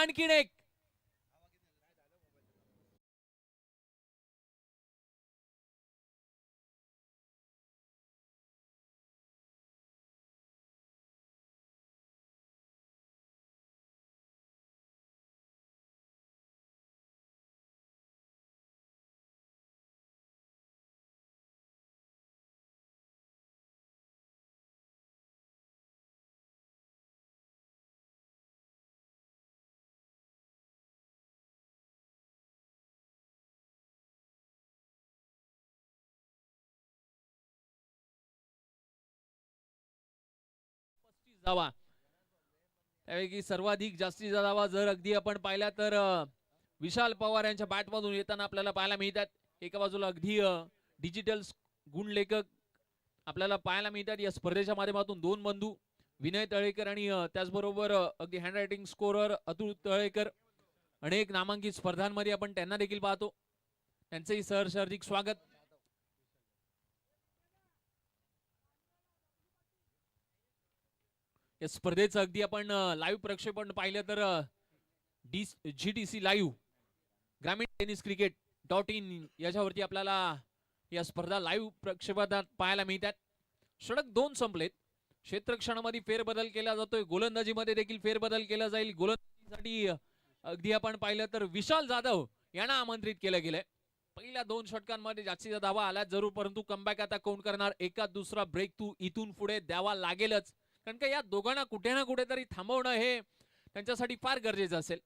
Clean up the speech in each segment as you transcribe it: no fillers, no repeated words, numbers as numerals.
आणखीन एक. धावा त्यापैकी सर्वाधिक जास्तीचा धावा जर अगदी आपण पाहिला तर विशाल पवार यांच्या बॅटमधून येताना आपल्याला पाहायला मिळतात. एका बाजूला अगदी डिजिटल गुणलेखक आपल्याला पाहायला मिळतात या स्पर्धेच्या माध्यमातून. दोन बंधू विनय तळेकर आणि त्याचबरोबर अगदी hand writing scorer Atul Talekar. अनेक नामांकित स्पर्धांमध्ये आपण त्यांना देखील पाहतो. त्यांचंही सहर्ष हार्दिक स्वागत. या स्पर्धेचं अगदी आपण लाईव्ह प्रक्षेपण पाहिलं तर GTC लाईव्ह ग्रामीण टेनिस क्रिकेट .in याच्यावरती आपल्याला या स्पर्धा लाईव्ह प्रक्षेपणात पाहायला मिळतात. षटक 2 संपलेत. क्षेत्ररक्षणामध्ये फेरबदल केला जातोय. गोलंदाजीमध्ये देखील फेरबदल केला जाईल. गोलंदाजीसाठी अगदी आपण पाहिलं तर विशाल जाधव यांना आमंत्रित केलं गेलंय. पहिल्या 2 षटकांमध्ये जास्तीचा धावा आला जरूर, परंतु कमबॅक आता कोण करणार? एका दुसरा ब्रेक तू इथून पुढे द्यावा लागेलच, कारण का या दोघांना कुठे ना कुठेतरी थांबवणं हे त्यांच्यासाठी फार गरजेचं असेल.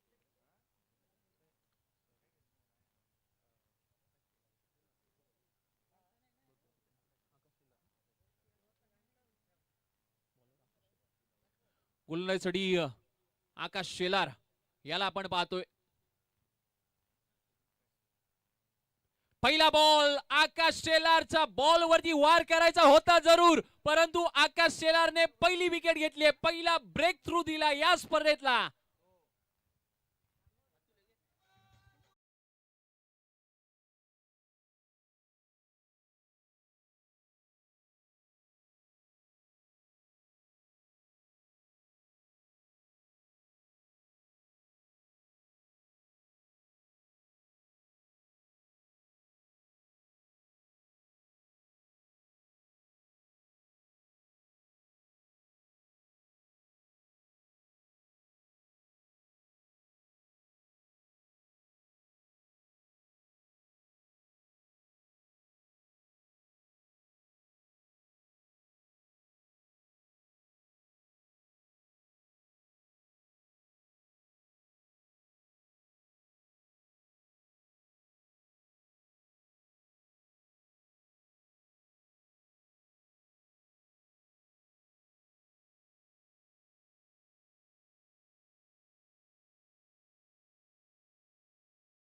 गोलंदाजीसाठी आकाश शेलार याला आपण पाहतोय. पहिला बॉल आकाश शेलारचा बॉल वरती वार करायचा होता जरूर, परंतु आकाश शेलारने पहिली विकेट घेतली. पहिला ब्रेक थ्रू दिला या स्पर्धेतला.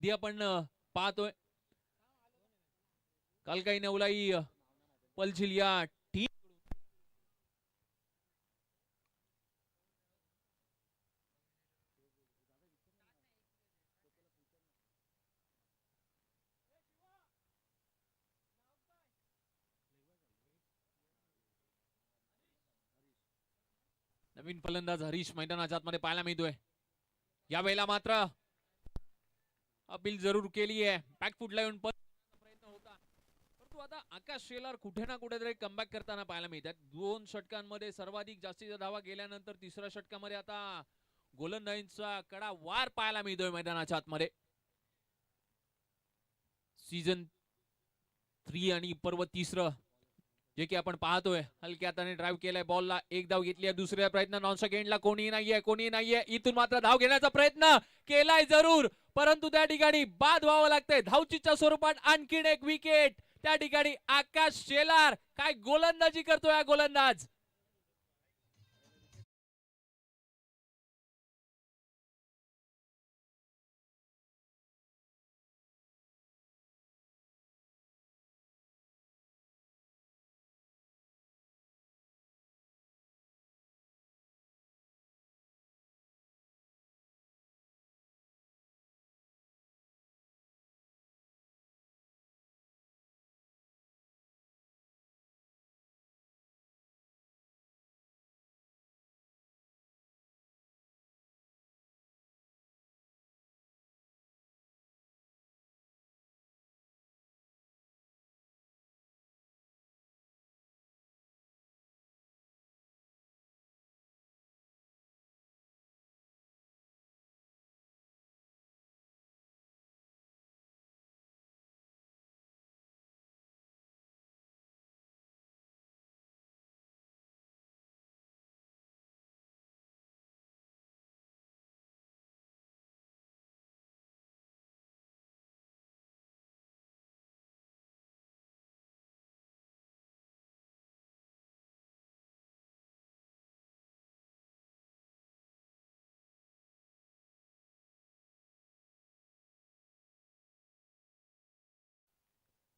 आपण पाहतोय काल काही नवलाई पलझिल या टीम नवीन फलंदाज हरीश मैदानाच्या आतमध्ये पाहायला मिळतोय. यावेळेला मात्र अपील जरूर केली आहे. बॅकफुटला येऊन प्रयत्न होता, परंतु आता आकाश शेलार कुठे ना कुठेतरी कमबॅक करताना पाहायला मिळतात. 2 षटकांमध्ये सर्वाधिक जास्तीचा धावा गेल्यानंतर तिसऱ्या षटकामध्ये आता गोलंदाजींचा कडा वार पाहायला मिळतोय मैदानाच्या आतमध्ये. सीझन 3 आणि पर्व 3 जे की आपण पाहतोय. हलक्या हाताने ड्राईव्ह केलाय बॉलला. एक धाव घेतली. दुसऱ्या प्रयत्न नॉन सेकंडला कोणी नाहीये. इथून मात्र धाव घेण्याचा प्रयत्न केलाय जरूर, परंतु त्या ठिकाणी बाद व्हावं लागतंय. धावचीच्या स्वरूपात आणखीन एक विकेट. त्या ठिकाणी आकाश शेलार काय गोलंदाजी करतोय हा गोलंदाज.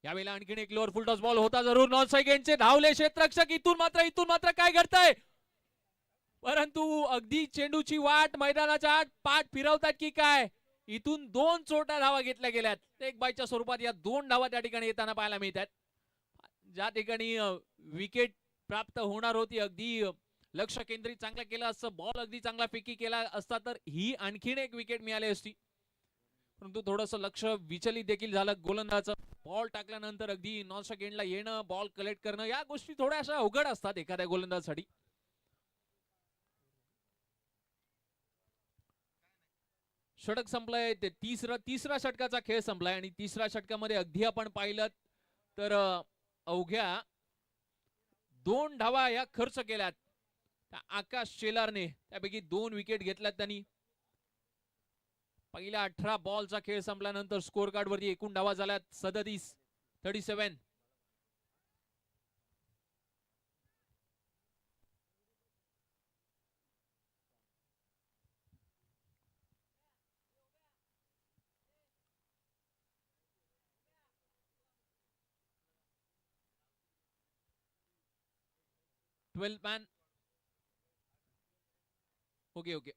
यावेळेला आणखीन एक लोअर फुल टॉस बॉल होता जरूर. नॉन सेकंडचे धावले क्षेत्ररक्षक. इथून मात्र काय घडतंय, परंतु अगदी चेंडूची वाट मैदानाच्या आत पाठ फिरवतात की काय. इथून 2 छोट्या धावा घेतल्या गेल्यात. एक बायच्या स्वरूपात या 2 धावा त्या ठिकाणी येताना पाहायला मिळतात. ज्या ठिकाणी विकेट प्राप्त होणार होती, अगदी लक्ष केंद्रित चांगलं केलं असतं, बॉल अगदी चांगला फेकी केला असता तर ही आणखीन एक विकेट मिळाली असती. परंतु थोडंसं लक्ष विचलित देखील झालं गोलंदाजाचं. बॉल टाकल्यानंतर अगदी नॉन स्ट्राइक एंडला येणं, बॉल कलेक्ट करणं या गोष्टी थोड्याशा अवघड असतात एखाद्या गोलंदाजासाठी. षटक संपलंय, ते तिसरा षटकाचा खेळ संपलाय आणि तिसऱ्या षटकामध्ये अगदी आपण पाहिलं तर अवघ्या 2 धावा या खर्च केल्यात आकाश शेलारने. त्यापैकी 2 विकेट घेतल्यात त्यांनी. पहिल्या 18 बॉलचा खेळ संपल्यानंतर स्कोर कार्ड वरती एकूण धावा झाल्यात 37. मॅन. ओके.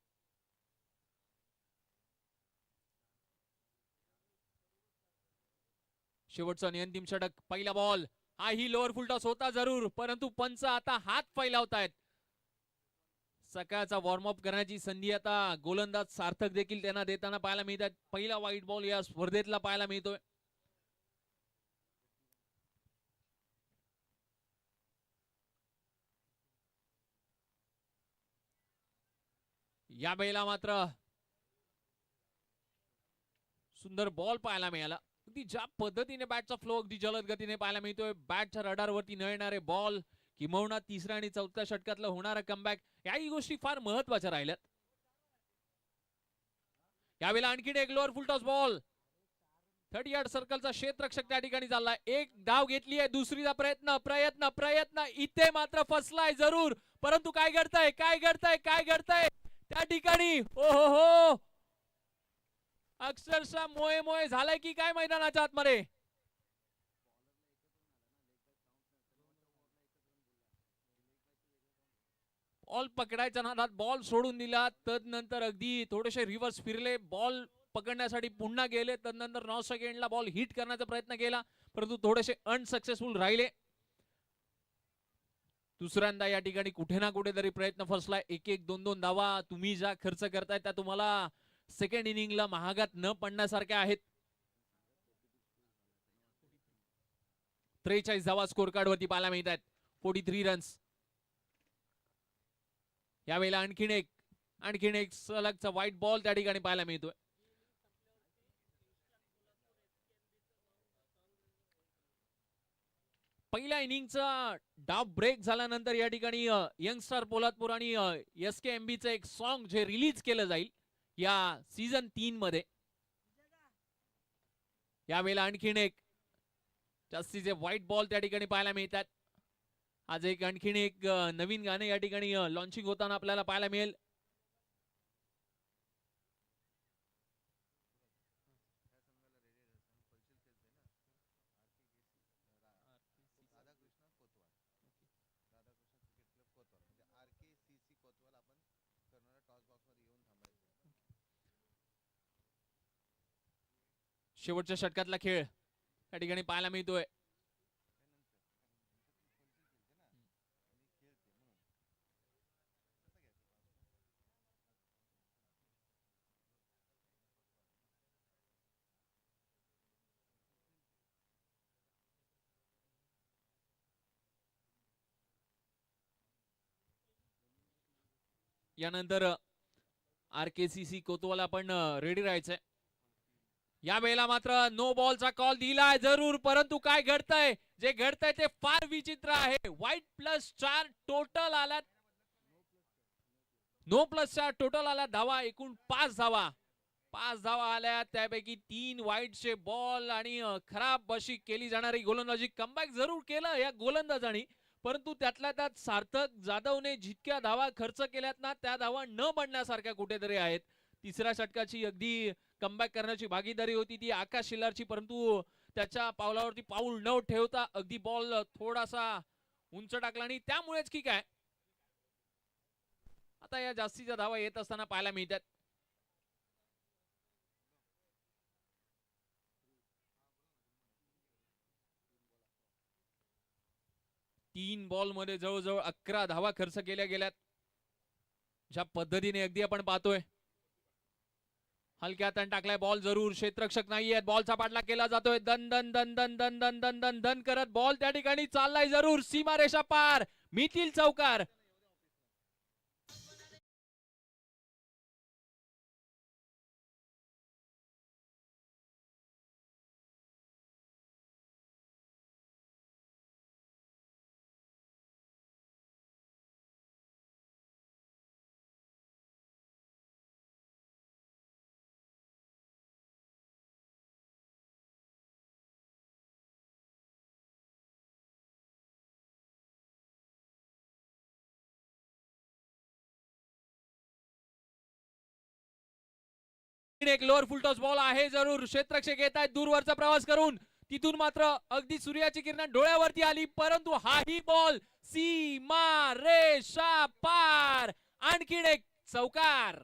शेवटचा अंतिम षटक. पहिला बॉल हा ही लोअर फुल टॉस होता जरूर, परंतु पंच आता हात फैलावतायत. सकाळचा वॉर्मअप करण्याची संधी आता गोलंदाज सार्थक देखील त्यांना देताना पाहायला मिळतात. पहिला व्हाईट बॉल या स्पर्धेतला पाहायला मिळतोय. या वेळेला मात्र सुंदर बॉल पाहायला मिळाला. अगदी ज्या पद्धतीने बॅटचा फ्लो अगदी जलद गतीने पाहायला मिळतोय. बॅटच्या रडारवरती न येणारे बॉल, किंबहुना तिसऱ्या आणि चौथ्या षटकातलं होणारा कमबॅक, याही गोष्टी फार महत्वाच्या राहिल्यात. यावेळेला आणखीन एक lower full toss ball. 30 yard सर्कलचा क्षेत्ररक्षक त्या ठिकाणी चाललाय. एक धाव घेतली आहे. दुसरीचा प्रयत्न इथे मात्र फसलाय जरूर, परंतु काय घडतंय त्या ठिकाणी. हो, अक्षरशः मोये झालाय की काय मैदानाच्या आतमध्ये. बॉल पकडायच्या नादात बॉल सोडून दिला. तदनंतर अगदी थोडेसे रिव्हर्स फिरले, बॉल पकडण्यासाठी पुन्हा गेले. तदनंतर नॉन स्ट्राइक एंडला बॉल हिट करण्याचा प्रयत्न केला, परंतु थोडेसे अनसक्सेसफुल राहिले. दुसऱ्यांदा या ठिकाणी कुठे ना कुठेतरी प्रयत्न फसलाय. 1-2 धावा तुम्ही ज्या खर्च करताय त्या तुम्हाला सेकंड इनिंगला महागात न पडण्यासारख्या आहेत. 43 धावा स्कोर कार्ड वरती पाहायला मिळतात. 43 रन्स. यावेळेला आणखीन एक सलगचा व्हाईट बॉल त्या ठिकाणी पाहायला मिळतोय. पहिल्या इनिंगचा डाव ब्रेक झाल्यानंतर या ठिकाणी यंगस्टार पोलादपूर आणि SKMBचं एक सॉन्ग जे रिलीज केलं जाईल या सीझन 3 मध्ये. यावेळेला आणखीन एक जास्तीचे व्हाईट बॉल त्या ठिकाणी पाहायला मिळतात. आज आणखीन एक नवीन गाणे या ठिकाणी लॉन्चिंग होताना आपल्याला पाहायला मिळेल. शेवटच्या षटकातला खेळ या ठिकाणी पाहायला मिळतोय. यानंतर RKCC कोतवाल आपण रेडी राहायचंय. या वेळेला मात्र नो बॉलचा कॉल दिलाय जरूर, परंतु काय घडतंय, जे घडतंय ते फार विचित्र आहे. व्हाईट +4 टोटल आला. नो +4 टोटल आला धावा. एकूण 5 धावा आल्या. त्यापैकी 3 व्हाईटचे बॉल आणि खराब अशी केली जाणारी गोलंदाजी. कमबॅक जरूर केलं या गोलंदाजांनी, परंतु त्यातल्या त्यात सार्थक जाधवने जितक्या धावा खर्च केल्यात ना, त्या धावा न बनण्यासारख्या कुठेतरी आहेत. तिसऱ्या षटकाची अगदी कमबॅक करण्याची भागीदारी होती ती आकाश शेलारची, परंतु त्याच्या पावलावरती पाऊल न ठेवता अगदी बॉल थोडासा उंच टाकला आणि त्यामुळेच की काय आता या जास्तीच्या धावा येत असताना पाहायला मिळतात. तीन बॉल मध्ये जवळजवळ 11 धावा खर्च केल्या गेल्यात. ज्या पद्धतीने अगदी आपण पाहतोय हलक्या हाताने टाकलाय बॉल, जरूर क्षेत्ररक्षक नाहीये, बॉलचा पाठलाग केला जातोय, दन दन दन दन दन दन दन दन दन करत बॉल त्या ठिकाणी चाललाय जरूर सीमारेषा पार, मितील चौकार. एक लोअर फुलटॉस बॉल आहे, जरूर क्षेत्ररक्षक येत आहेत दूरवरचा प्रवास करून, तिथून मात्र अगदी सूर्याची किरण डोळ्यावरती आली, परंतु हाही बॉल सीमा रेषा पार, आणखीन एक चौकार.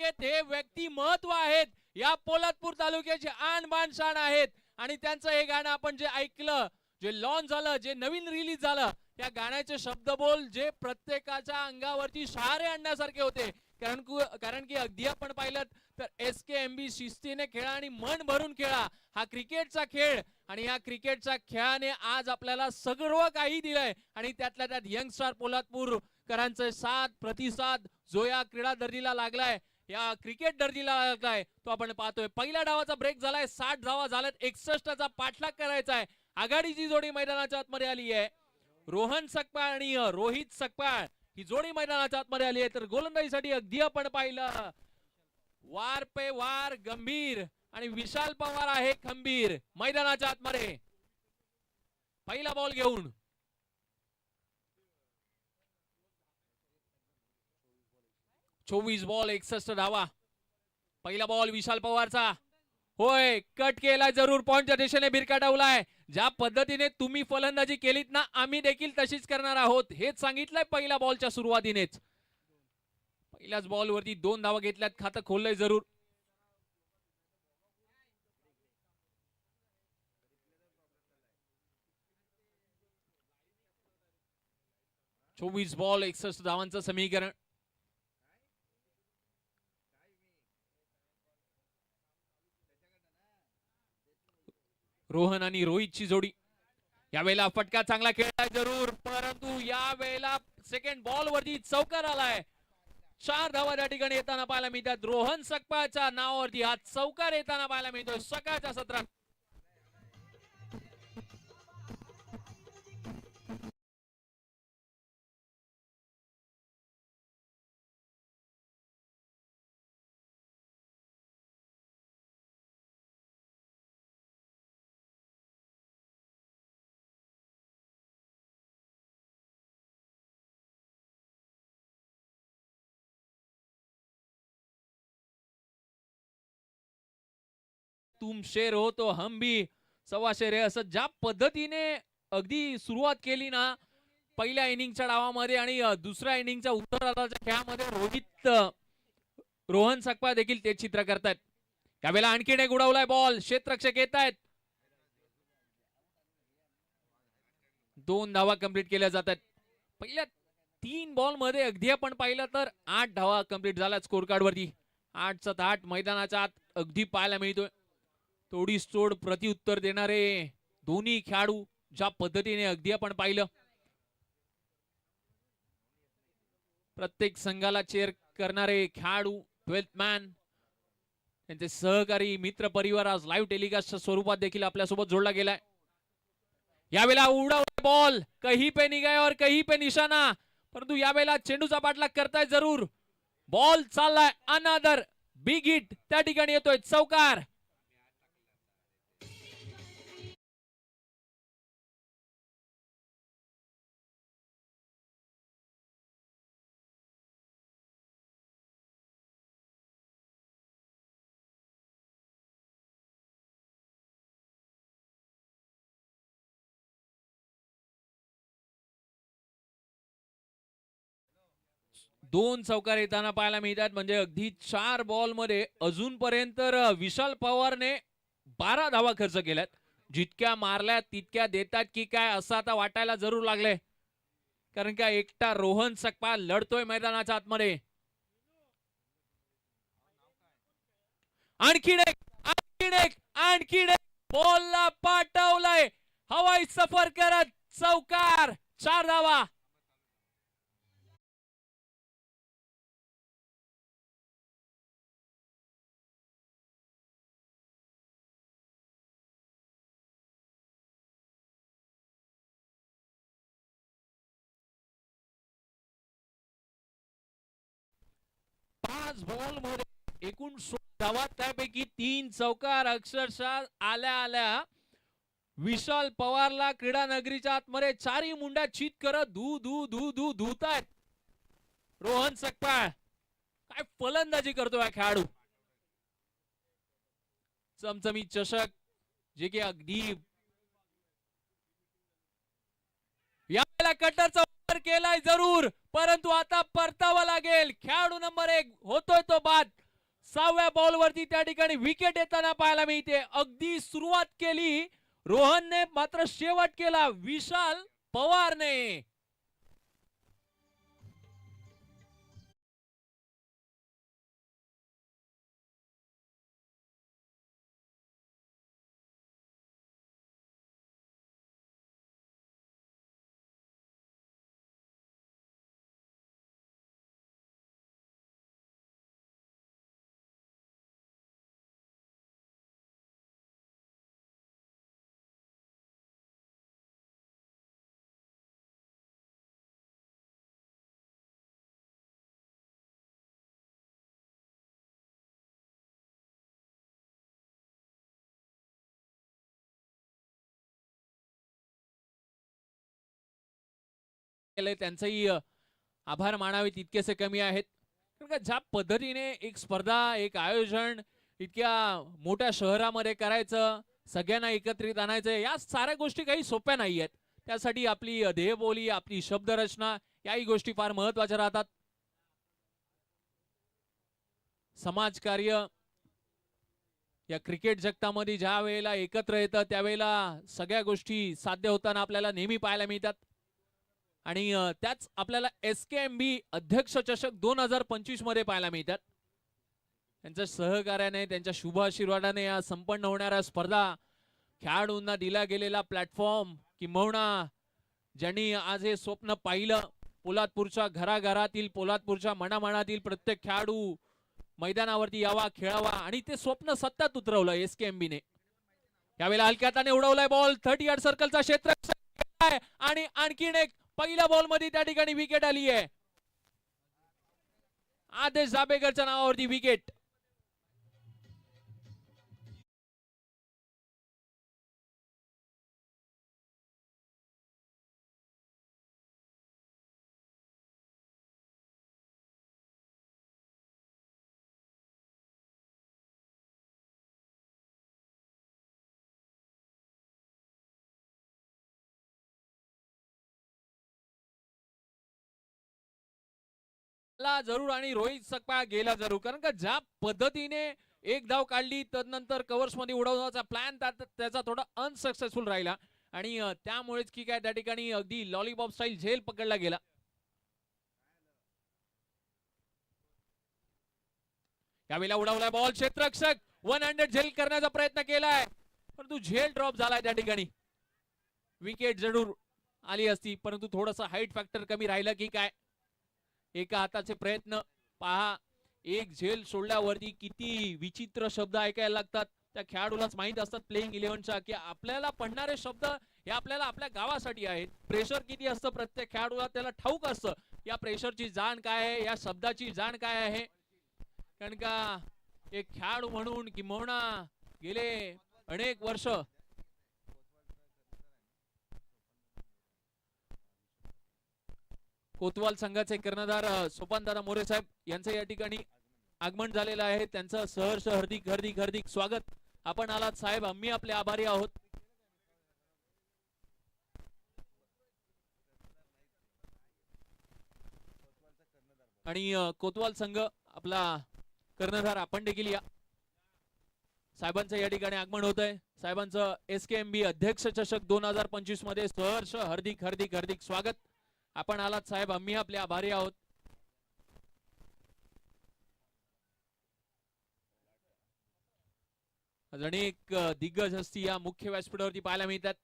तालुक्यात हे व्यक्तिमत्व आहेत, या पोलादपूर तालुक्याचे आन बान शान आहेत. आणि त्यांचं हे गाणं आपण जे ऐकलं, जे लॉन्च झालं, जे नवीन रिलीज झालं, त्या गाण्याचे शब्द बोल जे प्रत्येकाच्या अंगावरती शहारे आणण्यासारखे होते. कारण की अगदी आपण पाहिलं तर SKMB शिस्तीने खेळा आणि मन भरून खेळा, हा क्रिकेटचा खेळ. आणि या क्रिकेटच्या खेळाने आज आपल्याला सर्व काही दिलंय. आणि त्यातल्या त्यात यंगस्टार पोलादपूरकरांचे साथ प्रतिसाद जो या क्रीडा दर्दीला लागलाय, या क्रिकेट दर्दीला लागलाय, तो आपण पाहतोय. पहिल्या डावाचा ब्रेक झालाय, 60 धावा झाल्यात, 61चा पाठलाग करायचा आहे. आघाडीची जोडी मैदानाच्या आतमध्ये आली आहे. रोहन सकपाळ आणि रोहित सकपाळ ही जोडी मैदानाच्या आतमध्ये आली आहे. तर गोलंदाजीसाठी अगदी आपण पाहिलं वार पे वार गंभीर आणि विशाल पवार आहे खंबीर मैदानाच्या आतमध्ये. पहिला बॉल घेऊन 24 बॉल 61 धावा. पहिला बॉल विशाल पवारचा, होय कट केलाय जरूर, पॉइंटच्या दिशेने भिरकाटवलाय. ज्या पद्धतीने तुम्ही फलंदाजी केलीत ना, आम्ही देखील तशीच करणार आहोत, हेच सांगितलंय पहिल्या बॉलच्या सुरुवातीनेच. पहिल्याच बॉल वरती 2 धावा घेतल्यात, खातं खोललंय जरूर. चोवीस बॉल 61 धावांचं समीकरण. रोहन आणि रोहितची जोडी. यावेळेला फटका चांगला खेळलाय जरूर, परंतु यावेळेला सेकंड बॉल वरती चौकार आलाय. 4 धावा त्या ठिकाणी येताना पाहायला मिळतात. रोहन सकपाळच्या नावावरती हा चौकार येताना पाहायला मिळतोय सकाळच्या सत्रात. तुम शेर हो तो हम भी सव्वा शेर है, असं ज्या पद्धतीने अगदी सुरुवात केली ना पहिल्या इनिंगच्या डावामध्ये आणि दुसऱ्या इनिंगच्या उत्तरार्धाच्या खेळामध्ये रोहन सकपाळ देखील ते चित्र करतायत. त्यावेळेला आणखीन एक उडवलाय बॉल, क्षेत्ररक्षक येत आहेत. 2 धावा कंप्लीट केल्या जातात. पहिल्या 3 बॉल मध्ये अगदी आपण पाहिलं तर 8 धावा कंप्लीट झाल्या स्कोर कार्ड वरती. 8-8 मैदानाच्या आत अगदी पाहायला मिळतोय. तोडीस तोड प्रत्युत्तर देणारे दोन्ही खेळाडू, ज्या पद्धतीने अगदी आपण पाहिलं प्रत्येक संघाला चेअर करणारे खेळाडू, 12th मॅन, त्यांचे सहकारी मित्र परिवार आज लाईव्ह टेलिकास्टच्या स्वरूपात देखील आपल्यासोबत जोडला गेलाय. यावेळेला उडवला बॉल, कहीं पे नहीं गया और कहीं पे निशाणा, परंतु यावेळेला चेंडूचा पाठलाग करताय जरूर. बॉल चाललाय, अनदर बिग हिट त्या ठिकाणी येतोय, चौकार. दोन चौकार येताना पाहायला मिळतात. म्हणजे अगदी 4 बॉल मध्ये अजूनपर्यंत विशाल पवारने 12 धावा खर्च केल्यात. जितक्या मारल्या तितक्या देतात की काय असं आता वाटायला जरूर लागले, कारण का एकटा रोहन सकपाळ लढतोय मैदानाच्या आतमध्ये. आणखीन एक बॉलला पाठवलाय हवाई सफर करत, चौकार. 4 धावा. पाच बॉल मध्ये एकूण 16 धावा, त्यापैकी 3 चौकार अक्षरशः आल्या विशाल पवारला क्रीडा नगरीच्या आतमध्ये चारी मुंड्या चित करत धुतायत. रोहन सकपाळ काय फलंदाजी करतो हा खेळाडू. चमचमीत चषक जे की अगदी याला कटरचा वापर केलाय जरूर, परंतु आता परतावा लागेल. खेळाडू नंबर 1 होतोय तो बाद. 6व्या बॉल वरती त्या ठिकाणी विकेट येताना पाहायला मिळते. अगदी सुरुवात केली रोहनने, मात्र शेवट केला विशाल पवारने. त्यांचंही आभार मानावे तितकेसे कमी आहेत. कारण का ज्या पद्धतीने एक स्पर्धा, एक आयोजन इतक्या मोठ्या शहरामध्ये करायचं, सगळ्यांना एकत्रित आणायचं, या साऱ्या गोष्टी काही सोप्या नाही आहेत. त्यासाठी आपली देहबोली, आपली शब्दरचना याही गोष्टी फार महत्वाच्या राहतात. समाजकार्य या क्रिकेट जगतामध्ये ज्या वेळेला एकत्र येतं त्यावेळेला सगळ्या गोष्टी साध्य होताना आपल्याला नेहमी पाहायला मिळतात. आणि त्याच आपल्याला SKMB अध्यक्ष चषक 2025 मध्ये पाहायला मिळतात. त्यांच्या सहकार्याने, त्यांच्या शुभ आशीर्वादाने या संपन्न होणाऱ्या स्पर्धा, खेळाडूंना दिला गेलेला प्लॅटफॉर्म, किंबहुना ज्यांनी आज हे स्वप्न पाहिलं, पोलादपूरच्या घराघरातील, पोलादपूरच्या मनामनातील प्रत्येक खेळाडू मैदानावरती यावा, खेळावा, आणि ते स्वप्न सत्यात उतरवलं SKMB ने. यावेळेला हलक्याताने उडवलाय बॉल 30 यार्ड सर्कलचा क्षेत्र, आणि आणखीन एक पहिल्या बॉल मध्ये त्या ठिकाणी विकेट आली आहे. आदेश जाबेकरच्या नावावरती विकेट. जरूर, आणि रोहित सकपा गेला जरूर, कारण का ज्या पद्धतीने एक धाव काढली तदनंतर कव्हर्स मध्ये उडवण्याचा प्लॅन त्याचा थोडा अनसक्सेसफुल राहिला, आणि त्यामुळेच की काय त्या ठिकाणी अगदी लॉलीपॉप स्टाईल झेल पकडला गेला. यावेळेला उडवलाय बॉल, क्षेत्ररक्षक वन हँडेड झेल करण्याचा प्रयत्न केलाय, परंतु झेल ड्रॉप झालाय त्या ठिकाणी. विकेट जरूर आली असती, परंतु थोडासा हाईट फॅक्टर कमी राहिला की काय. एका हाताचे प्रयत्न पहा, एक झेल सोडल्यावरती किती विचित्र शब्द ऐकायला लागतात. त्या खेळाडूलाच माहित असतात प्लेइंग 11च्या, की आपल्याला पडणारे शब्द हे आपल्याला आपल्या गावासाठी आहेत. प्रेशर किती असतं प्रत्येक खेळाडूला त्याला ठाऊक असतं, या प्रेशरची जाण काय आहे, या शब्दाची जाण काय आहे. कारण का एक खेळाडू म्हणून किंबहुना गेले अनेक वर्ष कोतवाल संघाचे कर्णधार सोपानदादा मोरे साहेब यांचं या ठिकाणी आगमन झालेलं आहे. त्यांचं सहर्ष हार्दिक हार्दिक हार्दिक स्वागत. आपण आलात साहेब, आम्ही आपले आभारी आहोत. आणि कोतवाल संघ आपला कर्णधार आपण देखील या. साहेबांचं या ठिकाणी आगमन होत आहे. साहेबांचं SKMB अध्यक्ष चषक 2025 मध्ये सहर्ष हार्दिक हार्दिक हार्दिक स्वागत. आपण आलात साहेब, आम्ही आपले आभारी आहोत. अनेक दिग्गज हस्ती या मुख्य व्यासपीठावरती पाहायला मिळतात.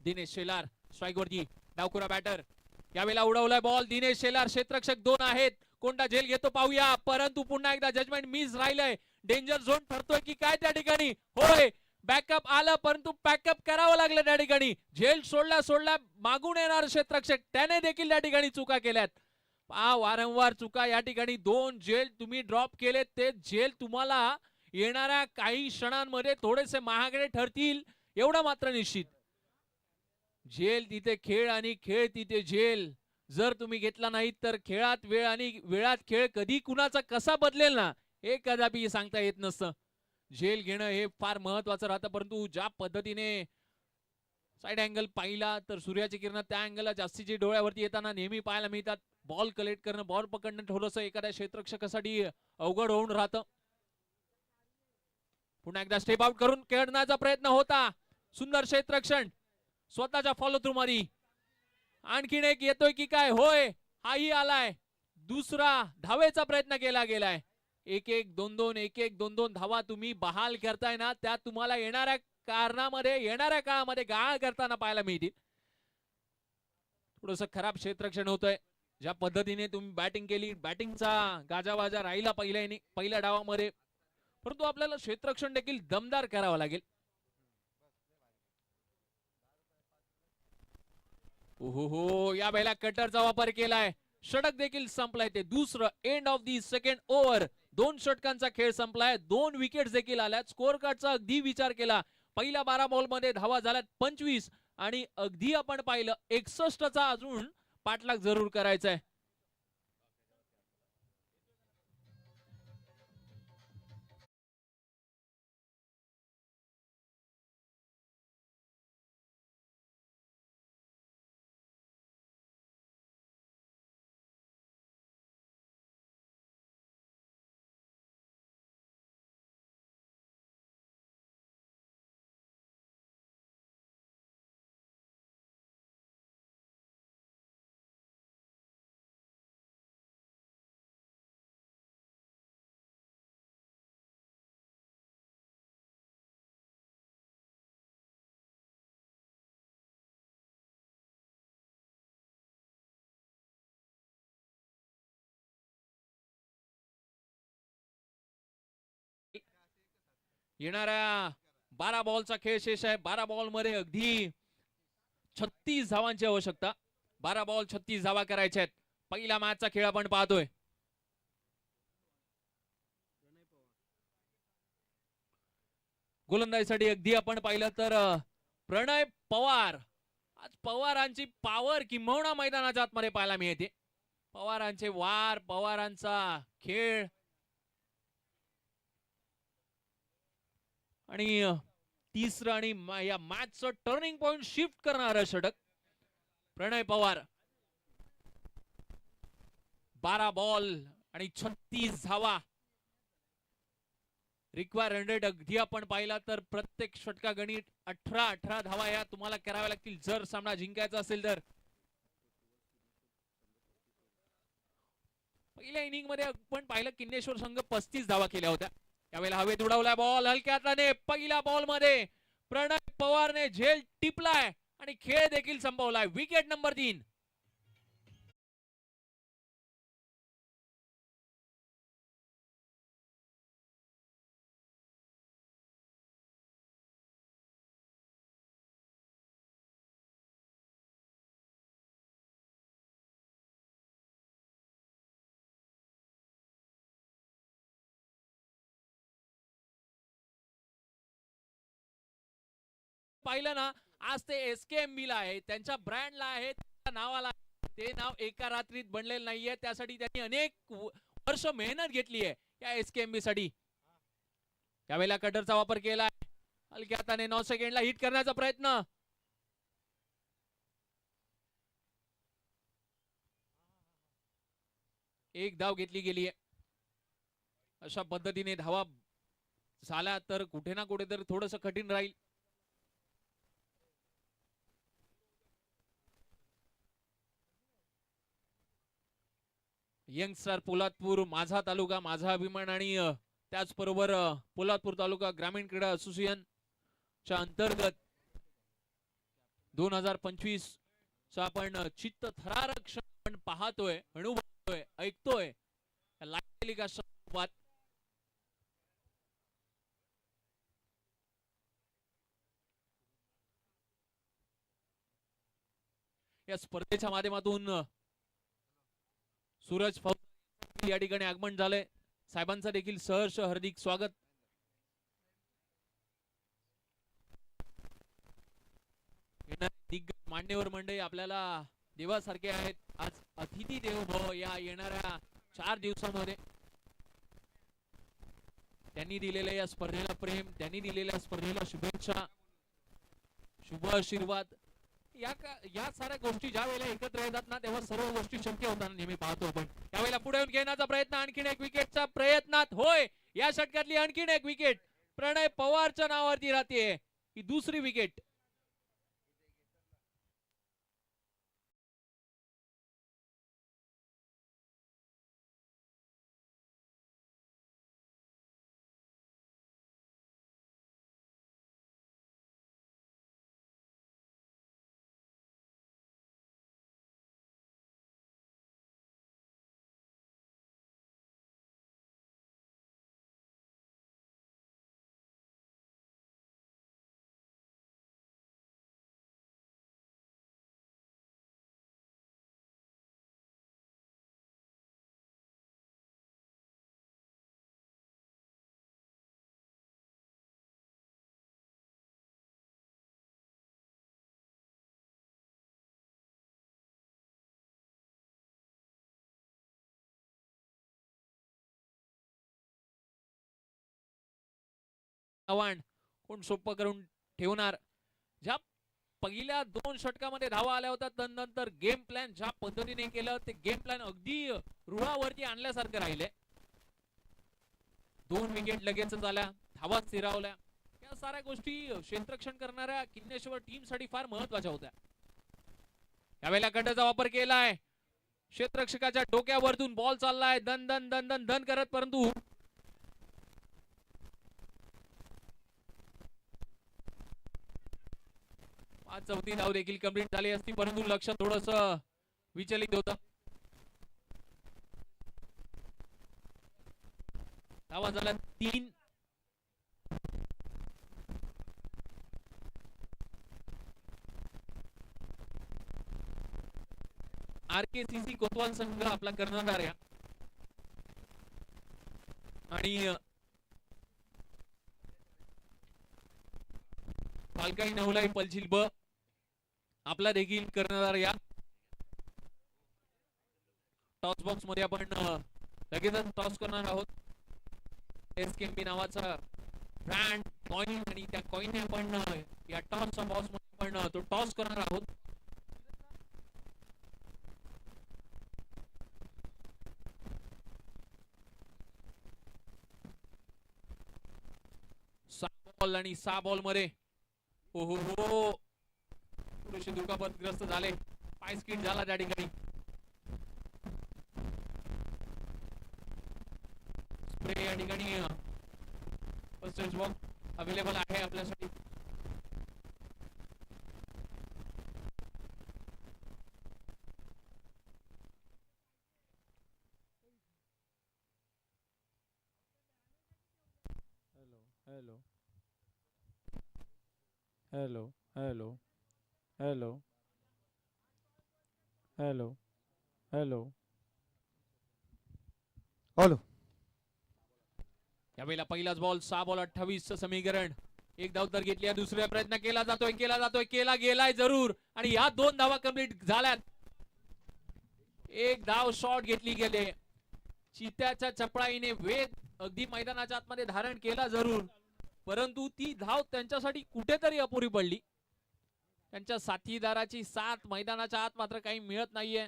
दिनेश शेलार स्ट्राइक वरती, डावखुरा बॅटर. यावेळेला उडवलाय बॉल, दिनेश शेलार क्षेत्ररक्षक 2 आहेत. कोणता झेल घेतो पाहूया, परंतु पुन्हा एकदा जजमेंट मिस राहिलंय. डेंजर झोन ठरतोय की काय त्या ठिकाणी. होय, बॅकअप आलं, परंतु बॅकअप करावं लागलं त्या ठिकाणी. झेल सोडला मागून येणार क्षेत्ररक्षक, त्याने देखील त्या ठिकाणी चुका केल्यात. वारंवार चुका या ठिकाणी. 2 झेल तुम्ही ड्रॉप केले, ते झेल तुम्हाला येणाऱ्या काही क्षणांमध्ये थोडेसे महागडे ठरतील एवढं मात्र निश्चित. झेल तिथे खेळ आणि खेळ तिथे झेल जर तुम्ही घेतला नाही तर खेळात वेळ आणि वेळात खेळ कधी कुणाचा कसा बदलेल ना हे कदापि सांगता येत नसतं. झेल घेणं हे फार महत्वाचं राहतं, परंतु ज्या पद्धतीने साइड अँगल पाहिला तर सूर्याची किरण त्या अँगलला जास्तीची डोळ्यावरती येताना नेहमी पाहायला मिळतात. बॉल कलेक्ट करणं, बॉल पकडणं थोडंसं एखाद्या क्षेत्ररक्षकासाठी अवघड होऊन राहतं. पुन्हा एकदा स्टेप आउट करून खेळण्याचा प्रयत्न होता. सुंदर क्षेत्ररक्षण स्वतःच्या फॉलो थ्रू मध्ये. आणखीन एक येतोय की काय? होय, हाही आलाय. दुसरा धावेचा प्रयत्न केला गेलाय. 1-1, 2-2, 1-1, 2-2 धावा तुम्ही बहाल करताय ना, त्या तुम्हाला येणाऱ्या काळामध्ये गाळ करताना पाहायला मिळतील. थोडस खराब क्षेत्ररक्षण होतंय. ज्या पद्धतीने तुम्ही बॅटिंग केली, बॅटिंगचा गाजावाजा राहिला पहिल्या डावामध्ये, परंतु आपल्याला क्षेत्ररक्षण देखील दमदार करावं लागेल. ओहो, या वेळेला कटरचा वापर केलाय. षटक देखील संपलाय. ते दुसरं end of the second over. 2 षटकांचा खेळ संपलाय. 2 विकेट्स देखील आल्यात. स्कोअर कार्डचा अगदी विचार केला, पहिल्या 12 बॉल मध्ये धावा झाल्यात 25 आणि अगदी आपण पाहिलं 61चा अजून पाठलाग जरूर करायचा आहे. येणाऱ्या 12 बॉलचा खेळ शेष आहे. 12 बॉल मध्ये अगदी 36 धावांची आवश्यकता. 12 बॉल 36 धावा करायच्या आहेत. पहिला मॅचचा खेळ आपण पाहतोय. गोलंदाजीसाठी अगदी आपण पाहिलं तर प्रणय पवार. आज पवारांची पॉवर किंबहुना मैदानाच्या आतमध्ये पाहायला मिळते. पवारांचे वार, पवारांचा खेळ आणि तिसरं आणि या मॅचचं टर्निंग पॉइंट शिफ्ट करणारं षटक प्रणय पवार. 12 बॉल आणि 36 धावा. रिक्वायर 100 अगदी आपण पाहिला तर प्रत्येक षटका गणित 18 धावा या तुम्हाला कराव्या लागतील जर सामना जिंकायचा असेल तर. पहिल्या इनिंग मध्ये आपण पाहिलं किन्नेश्वर संघ 35 धावा केल्या होत्या. यावेळेला हवेत उडवलाय बॉल हलक्या हाताने. पहिल्या बॉल मध्ये प्रणय पवारने झेल टिपलाय आणि खेळ देखील संपवलाय. Wicket number 3. पाहिलं ना, आज ते SKMB ला आहे, त्यांच्या ब्रँडला आहे, त्या नावाला. ते नाव एका रात्रीत बनलेलं नाहीये. त्यासाठी त्यांनी अनेक वर्ष मेहनत घेतली आहे या SKMB साठी. यावेळेला कटरचा वापर केलाय. हलक्या हाताने 9 सेकंडला हिट करण्याचा प्रयत्न. एक धाव घेतली गेली आहे. अशा पद्धतीने धावा झाल्या तर कुठे ना कुठे तर थोडंसं कठीण राहील. यंगस्टर पोलादपूर माझा तालुका माझा अभिमान आणि त्याचबरोबर पोलादपूर तालुका ग्रामीण क्रीडा असोसिएशन च्या अंतर्गत 2025 चा आपण चित्तथरारक क्षण आपण पाहतोय, अनुभवतोय, ऐकतोय लाईव्ह टेलिकास्ट स्वरूपात. या स्पर्धेच्या माध्यमातून सूरज फौज या ठिकाणी आगमन झालंय. साहेबांचं देखील सहर्ष हार्दिक स्वागत. दिग्गज मान्यवर मंडळी आपल्याला देवासारखे आहेत. आज अतिथी देवो भव या येणाऱ्या 4 दिवसांमध्ये त्यांनी दिलेल्या या स्पर्धेला प्रेम, त्यांनी दिलेल्या स्पर्धेला शुभेच्छा, शुभ आशीर्वाद या साऱ्या गोष्टी ज्या वेळेला एकत्र येतात ना तेव्हा सर्व गोष्टी शक्य होताना नेहमी पाहतो आपण. यावेळेला पुढे येऊन घेण्याचा प्रयत्न, आणखीन एक विकेटचा प्रयत्नात होय. या षटकातली आणखीन एक विकेट प्रणय पवारच्या नावावरती राहते. ही दुसरी विकेट. आव्हान कोण सोपं करून ठेवणार. ज्या पहिल्या 2 षटकामध्ये धावा आल्या होत्या त्यानंतर गेम प्लॅन ज्या पद्धतीने केलं ते गेम प्लॅन अगदी रुळावरती आणल्यासारखं राहिले. 2 विकेट लगेचच आल्या, धावा स्थिरावल्या. या साऱ्या गोष्टी क्षेत्ररक्षण करणाऱ्या किन्नेश्वर टीम साठी फार महत्वाच्या होत्या. यावेळेला गटाचा वापर केलाय. क्षेत्ररक्षकाच्या डोक्यावरतून बॉल चाललाय दन दन दन दन दन करत, परंतु चौथी धाव देखील कंप्लीट झाली असती, परंतु लक्ष थोडस विचलित होतं. धावा झाल्या 3. RKCC कोतवाल संघ आपला कर्णधार आहे आणि पालकाई नवलाई पलचिल ब आपला देखील कर्णधार. या टॉस बॉक्स मध्ये आपण लगेचच टॉस करणार आहोत. एसकेएमपी नावाचा ब्रँड कॉइन आणि त्या कॉइनने आपण या टॉसच्या बॉक्स मध्ये आपण तो टॉस करणार आहोत. बॉल आणि 6 बॉल मध्ये ओहो हो थोडेसे दुखापतग्रस्त झाले, पाय स्किट झाला त्या ठिकाणी. स्प्रे या ठिकाणी फर्स्ट एड बॉक्स अवेलेबल आहे आपल्यासाठी. Hello hello hello hello hello hello hello. यावेळेला पहिलाच बॉल 6 बॉल 28 चं समीकरण. एक धाव तर घेतली, दुसरा प्रयत्न केला जातोय केला गेलाय जरूर आणि या 2 धावा कंप्लीट झाल्यात. एक धाव शॉट घेतली गेले. चित्याच्या चपळाईने वेग अगदी मैदानाच्या आतमध्ये धारण केला जरूर, परंतु ती धाव त्यांच्यासाठी कुठेतरी अपुरी पडली. त्यांच्या साथीदाराची साथ मैदानाच्या आत मात्र काही मिळत नाहीये.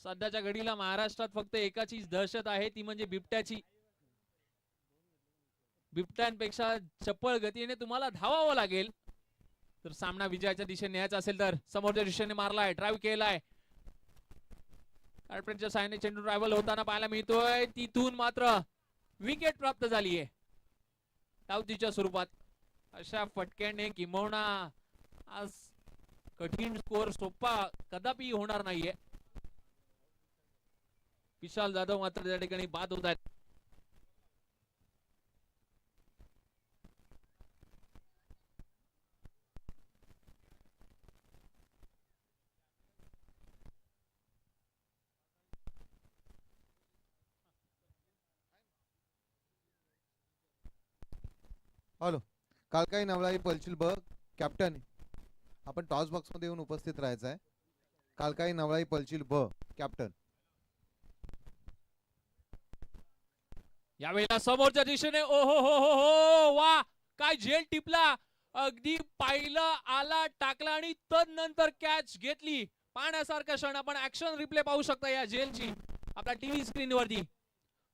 सध्याच्या घडीला महाराष्ट्रात फक्त एकाचीच दहशत आहे, ती म्हणजे बिबट्याची. बिबट्यांपेक्षा चपळ गतीने तुम्हाला धावावं लागेल तर सामना विजयाच्या दिशेने न्यायचा असेल तर. समोरच्या दिशेने मारलाय, ड्राईव्ह केलाय, कार्पेटच्या साहाय्याने चेंडू ड्रायव्हल होताना पाहायला मिळतोय. तिथून मात्र विकेट प्राप्त झालीये धावतीच्या स्वरूपात. अशा फटक्याने किंबहुना आज कठीण स्कोर सोपा कदापि होणार नाहीये. विशाल जाधव मात्र त्या ठिकाणी बाद होत आहेत. हॅलो. कालकाई नवलाई पलचिल ब कॅप्टन, आपण टॉस बॉक्स मध्ये येऊन उपस्थित राहायचं आहे. कालकाई नवलाई पलचिल ब कॅप्टन. यावेळेला समोरच्या दिशेने ओ हो हो हो हो वा काय झेल टिपला. अगदी पाहिलं, आला, टाकला आणि तदनंतर कॅच घेतली. पाहण्यासारखा क्षण. आपण ऍक्शन रिप्ले पाहू शकता या जेलची आपल्या टीव्ही स्क्रीन वरती.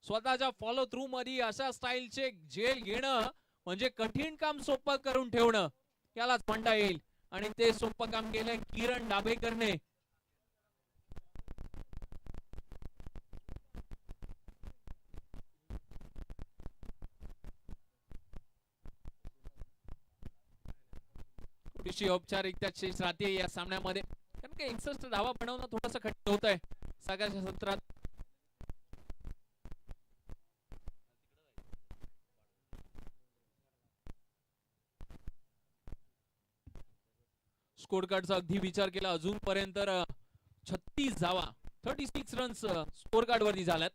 स्वतःच्या फॉलो थ्रू मध्ये अशा स्टाईलचे जेल घेणं म्हणजे कठीण काम सोपं करून ठेवणं यालाच म्हणता येईल. आणि ते सोपं काम केलंय किरण डाबेकरने. थोडीशी औपचारिकता शेष राहते या सामन्यामध्ये, कारण की 61 धावा बनवणं थोडंसं कठीण होत आहे सगळ्याच्या सत्रात. स्कोर कार्डचा अगदी विचार केला अजूनपर्यंत 36 धावा 36 रन्स स्कोर कार्ड वरती झाल्यात.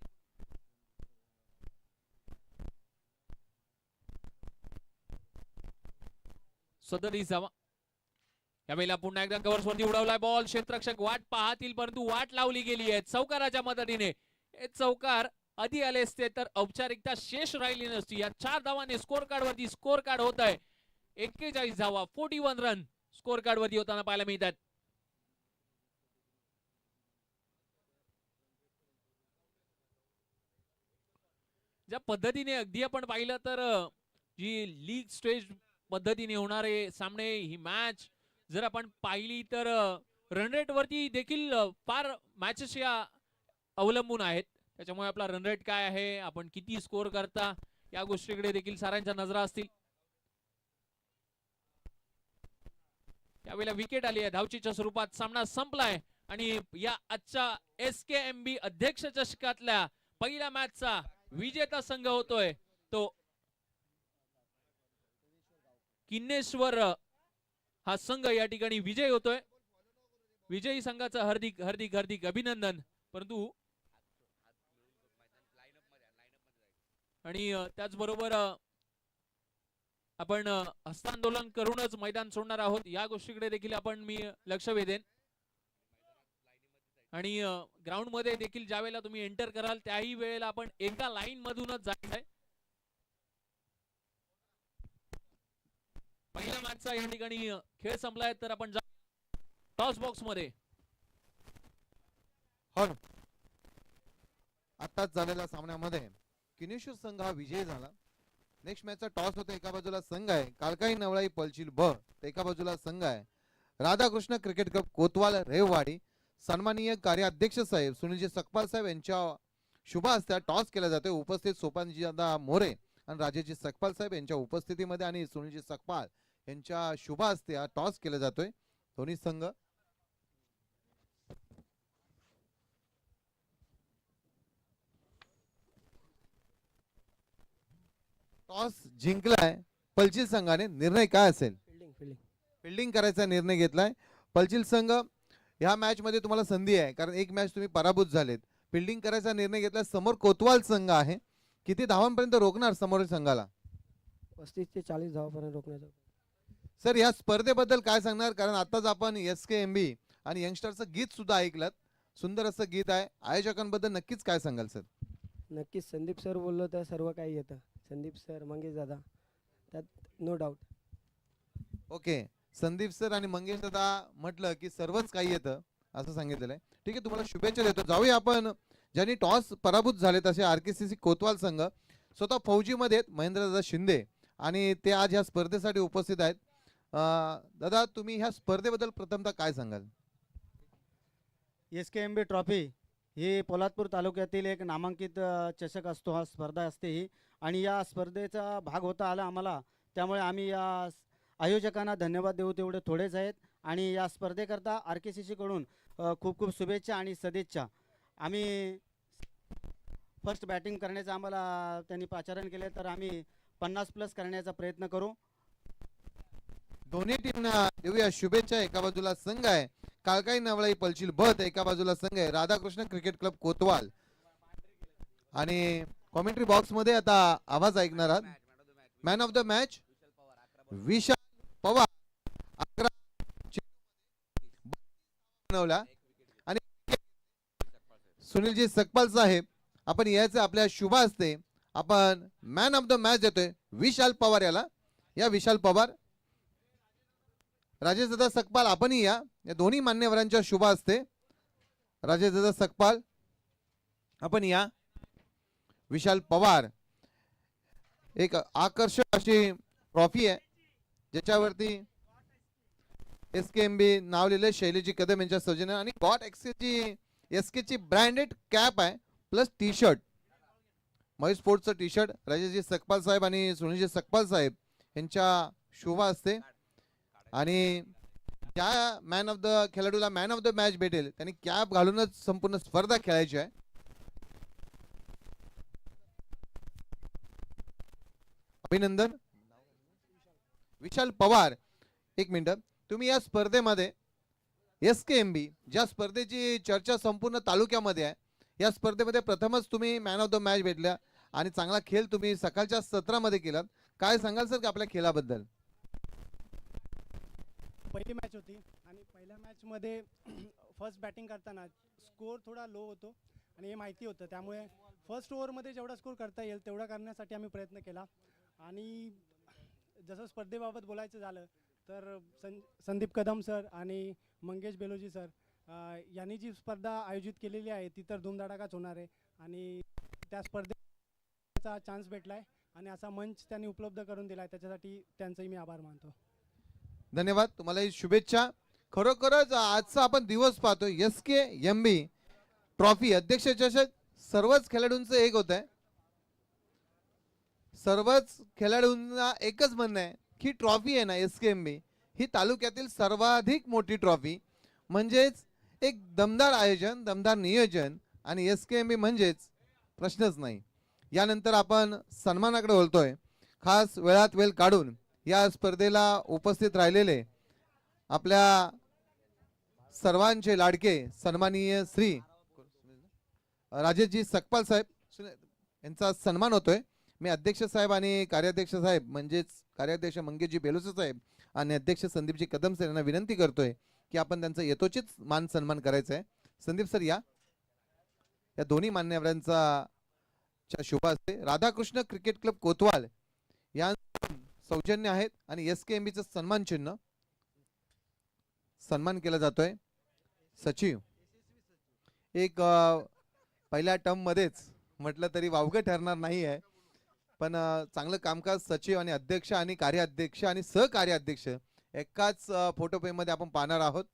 सदतीस धावा. यावेळेला पुन्हा एकदा कव्हर्स वरती उडवलाय बॉल. क्षेत्ररक्षक वाट पाहतील, परंतु वाट लावली गेली आहे चौकाराच्या मदतीने. हे चौकार आधी आले असते तर औपचारिकता शेष राहिली नसती. या 4 धावांनी स्कोर कार्ड वरती स्कोर कार्ड होत आहे 41 धावा 41 रन स्कोर कार्ड वरती होताना पाहायला मिळतात. ज्या पद्धतीने अगदी आपण पाहिलं तर जी लीग स्टेज पद्धतीने होणारे सामने, ही मॅच जर आपण पाहिली तर रन रेट वरती देखील फार मॅचेस या अवलंबून आहेत. त्याच्यामुळे आपला रन रेट काय आहे, आपण किती स्कोर करता, या गोष्टीकडे देखील साऱ्यांच्या नजरा असतील. यावेळेला विकेट आली आहे धावचीच्या स्वरूपात. सामना संपलाय आणि या आजच्या SKMB अध्यक्ष चषकातल्या पहिल्या मॅचचा विजेता संघ होतोय तो किन्नेश्वर. हा संघ या ठिकाणी विजय होतोय. विजयी संघाचं हार्दिक हार्दिक हार्दिक अभिनंदन. परंतु आणि त्याचबरोबर आपण हस्तांदोलन करूनच मैदान सोडणार आहोत, या गोष्टीकडे देखील आपण मी लक्ष वेधेन. आणि ग्राउंड मध्ये देखील ज्या वेळेला तुम्ही एंटर कराल त्याही वेळेला आपण एका लाईन मधूनच जायचं आहे. पहिल्या मॅचचा या ठिकाणी खेळ संपलाय तर आपण टॉस बॉक्स मध्ये. हो ना, आताच झालेल्या सामन्यामध्ये किनेश्वर संघ हा विजय झाला. नेक्स्ट मॅचचा टॉस होता. एका बाजूला संघ आहे कालकाई नवळाई पलचिल ब, एका बाजूला संघ आहे राधाकृष्ण क्रिकेट क्लब कोतवाल रेववाडी. सन्माननीय कार्याध्यक्ष साहेब सुनीलजी सकपाल साहेब यांच्या शुभ हस्ते टॉस केला जातोय. उपस्थित सोपानजी दादा मोरे आणि राजेशजी सकपाल साहेब यांच्या उपस्थितीमध्ये आणि सुनीलजी सकपाल यांच्या शुभ हस्ते हा टॉस केला जातोय. दोन्ही संघ टॉस जिंकलाय पलचिल संघाने. निर्णय काय असेल? फिल्डिंग करायचा निर्णय घेतलाय पलचिल संघ. ह्या मॅच मध्ये तुम्हाला संधी आहे, कारण एक मॅच तुम्ही पराभूत झालेत. फिल्डिंग करायचा निर्णय घेतला. समोर कोतवाल संघ आहे. किती धावांपर्यंत रोखणार समोर संघाला? 35 ते 40 धावापर्यंत रोखण्याचा. सर या स्पर्धेबद्दल काय सांगणार? कारण आताच आपण SKMB आणि यंगस्टरचं गीत सुद्धा ऐकलं. सुंदर असं गीत आहे. आयोजकांबद्दल नक्कीच काय सांगाल सर? नक्कीच संदीप सर बोललो तर सर्व काही येतं. संदीप सर, मंगेश दादा, त्यात no doubt. Okay, Sandeep sir आणि मंगेश दादा म्हटलं की सर्वच काही येतं असं सांगितलेलं आहे. ठीक आहे, तुम्हाला शुभेच्छा देतो. जाऊया आपण ज्यांनी टॉस पराभूत झालेत असे RKCC कोतवाल संघ. स्वतः फौजीमध्ये महेंद्रदादा शिंदे आणि ते आज ह्या स्पर्धेसाठी उपस्थित आहेत. दादा तुम्ही ह्या स्पर्धेबद्दल प्रथमतः काय सांगाल? SKMB ट्रॉफी ही पोलादपूर तालुक्यातील एक नामांकित चषक असतो. हा स्पर्धा असते ही, आणि या स्पर्धेचा भाग होता आला आम्हाला. त्यामुळे आम्ही या आयोजकांना धन्यवाद देऊ तेवढे थोडेच आहेत. आणि या स्पर्धेकरता RKCC कडून खूप खूप शुभेच्छा आणि सदिच्छा. आम्ही फर्स्ट बॅटिंग करण्याचं आम्हाला त्यांनी पाचारण केले, तर आम्ही 50+ करण्याचा प्रयत्न करू. दोन्ही टीमना देऊया शुभेच्छा. एका बाजूला संघ आहे कालकाई नवळाई पलचिल ब, एका बाजूला संघ आहे राधाकृष्ण क्रिकेट क्लब कोतवाल. आणि कॉमेंट्री बॉक्स मध्ये आता आवाज ऐकणार आहात. मॅन ऑफ द मॅच विशाल पवार. 11 बनवला. आणि सुनीलजी सकपाल साहेब आपण यायचं आपल्या शुभ हस्ते आपण मॅन ऑफ द मॅच देतोय विशाल पवार याला. या विशाल पवार राजेश दादा सकपाल आपणही या दोन्ही मान्यवरांच्या शुभ असते. राजेश दादा सकपाल आपण या. विशाल पवार एक आकर्षक अशी ट्रॉफी आहे ज्याच्यावरती SKMB नाव लिहिलंय शैलीजी कदम यांच्या सौजन्य आणि गॉट SK ची ब्रँडेड कॅप आहे प्लस टी शर्ट महेश स्पोर्ट्सचं टी शर्ट राजेशजी सकपाल साहेब आणि सुनीलजी सकपाल साहेब यांच्या शुभ असते. आणि ज्या खेळाडूला मॅन ऑफ द मॅच भेटेल त्यांनी कॅप घालूनच संपूर्ण स्पर्धा खेळायची आहे. अभिनंदन. विशाल पवार एक मिनिट, तुम्ही या स्पर्धेमध्ये SKMB ज्या स्पर्धेची चर्चा संपूर्ण तालुक्यामध्ये आहे या स्पर्धेमध्ये प्रथमच तुम्ही मॅन ऑफ द मॅच भेटल्या आणि चांगला खेळ तुम्ही सकाळच्या सत्रामध्ये केलात. काय सांगाल सर की आपल्या खेळाबद्दल? पहिली मॅच होती आणि पहिल्या मॅचमध्ये फर्स्ट बॅटिंग करताना स्कोअर थोडा लो होतो आणि हे माहिती होतं, त्यामुळे फर्स्ट ओव्हरमध्ये जेवढा स्कोअर करता येईल तेवढा करण्यासाठी आम्ही प्रयत्न केला. आणि जसं स्पर्धेबाबत बोलायचं झालं तर संदीप कदम सर आणि मंगेश बेलोजी सर यांनी जी स्पर्धा आयोजित केलेली आहे ती तर धूमधडाकाच होणार आहे आणि त्या स्पर्धेचा चान्स भेटला आहे आणि असा मंच त्यांनी उपलब्ध करून दिला आहे, त्याच्यासाठी त्यांचंही मी आभार मानतो. धन्यवाद, तुम्हालाही शुभेच्छा. खरोखरच आजचा आपण दिवस पाहतो SKMB ट्रॉफी अध्यक्ष चषक सर्वच खेळाडूंचं एक होत आहे. सर्वच खेळाडूंना एकच म्हणणं आहे की ट्रॉफी आहे ना SKMB ही तालुक्यातील सर्वाधिक मोठी ट्रॉफी, म्हणजेच एक दमदार आयोजन, दमदार नियोजन आणि SKMB म्हणजेच प्रश्नच नाही. यानंतर आपण सन्मानाकडे बोलतोय. खास वेळात वेळ काढून या स्पर्धेला उपस्थित राहिलेले आपल्या सर्वांचे लाडके सन्माननीय श्री राजेशजी सकपाल साहेब यांचा सन्मान होतोय. मी अध्यक्ष साहेब आणि कार्याध्यक्ष साहेब म्हणजेच कार्याध्यक्ष मंगेशजी बेलोसे साहेब आणि अध्यक्ष संदीपजी कदम सर यांना विनंती करतोय की आपण त्यांचा यथोचित मान सन्मान करायचा आहे. संदीप सर या दोन्ही मान्यवरांचा शुभ असते. राधाकृष्ण क्रिकेट क्लब कोतवाल या सौजन्य आहेत आणि SKMBचं सन्मान चिन्ह सन्मान केला जातोय. सचिव एक पहिल्या टर्म मध्येच म्हटलं तरी वावगं ठरणार नाही आहे, पण चांगलं कामकाज सचिव आणि अध्यक्ष आणि कार्याध्यक्ष आणि सहकार्याध्यक्ष एकाच फोटोफ्रेममध्ये आपण पाहणार आहोत.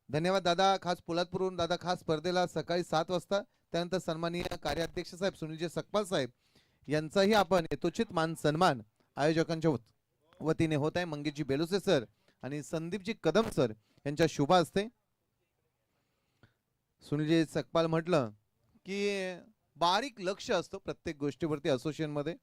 धन्यवाद दादा. खास पोलादपूरवरून दादा खास स्पर्धेला सकाळी 7 वाजता. त्यानंतर सन्माननीय कार्याध्यक्ष साहेब सुनीलजी सकपाल साहेब यांचाही आपण यथोचित मान सन्मान आयोजकांच्या वतीने होत आहे. मंगेशजी बेलोसे सर आणि संदीपजी कदम सर यांच्या शुभ असते. सुनीलजी सकपाल म्हटलं की बारीक लक्ष असतं प्रत्येक गोष्टीवरती असोसिएशन मध्ये.